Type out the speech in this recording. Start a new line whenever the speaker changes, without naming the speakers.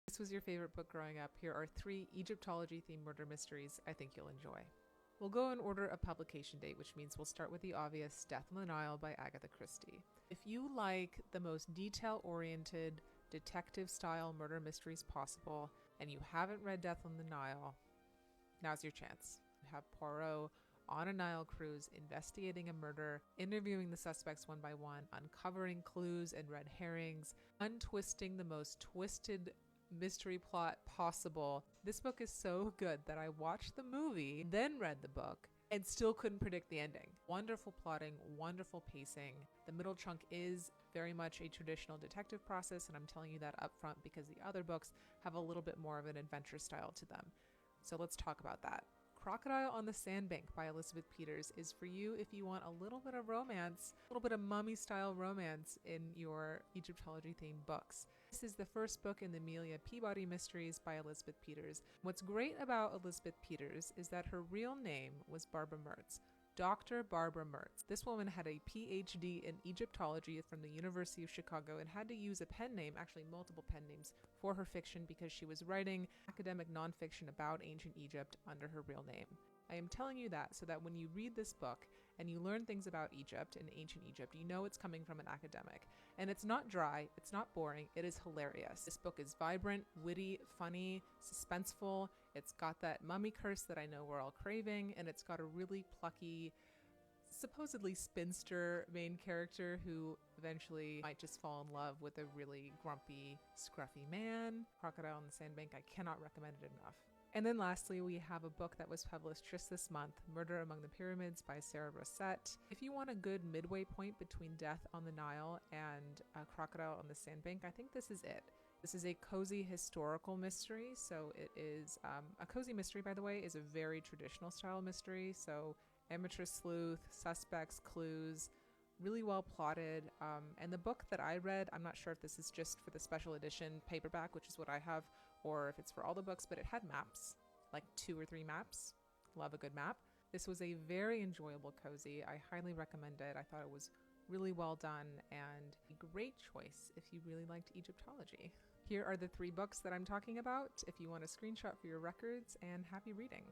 this was your favorite book growing up, here are 3 Egyptology-themed murder mysteries I think you'll enjoy. We'll go in order of publication date, which means we'll start with the obvious Death on the Nile by Agatha Christie. If you like the most detail-oriented, detective-style murder mysteries possible, and you haven't read Death on the Nile, now's your chance. You have Poirot on a Nile cruise, investigating a murder, interviewing the suspects one by one, uncovering clues and red herrings, untwisting the most twisted mystery plot possible. This book is so good that I watched the movie, then read the book, and still couldn't predict the ending. Wonderful plotting, wonderful pacing. The middle chunk is very much a traditional detective process, and I'm telling you that up front because the other books have a little bit more of an adventure style to them. So let's talk about that. Crocodile on the Sandbank by Elizabeth Peters is for you if you want a little bit of romance, a little bit of mummy-style romance in your Egyptology-themed books. This is the first book in the Amelia Peabody Mysteries by Elizabeth Peters. What's great about Elizabeth Peters is that her real name was Barbara Mertz. Dr. Barbara Mertz. This woman had a PhD in Egyptology from the University of Chicago and had to use a pen name, actually multiple pen names, for her fiction because she was writing academic nonfiction about ancient Egypt under her real name. I am telling you that so that when you read this book and you learn things about Egypt and ancient Egypt, you know it's coming from an academic. And it's not dry, it's not boring, it is hilarious. This book is vibrant, witty, funny, suspenseful. It's got that mummy curse that I know we're all craving, and it's got a really plucky, supposedly spinster main character who eventually might just fall in love with a really grumpy, scruffy man. Crocodile on the Sandbank, I cannot recommend it enough. And then lastly, we have a book that was published just this month, Murder Among the Pyramids by Sarah Rosett. If you want a good midway point between Death on the Nile and Crocodile on the Sandbank, I think this is it. This is a cozy historical mystery. So it is a cozy mystery, by the way, is a very traditional style mystery. So amateur sleuth, suspects, clues, really well plotted. And the book that I read, I'm not sure if this is just for the special edition paperback, which is what I have, or if it's for all the books, but it had maps, like 2 or 3 maps. Love a good map. This was a very enjoyable cozy. I highly recommend it. I thought it was really well done and a great choice if you really liked Egyptology. Here are the 3 books that I'm talking about if you want a screenshot for your records, and happy reading.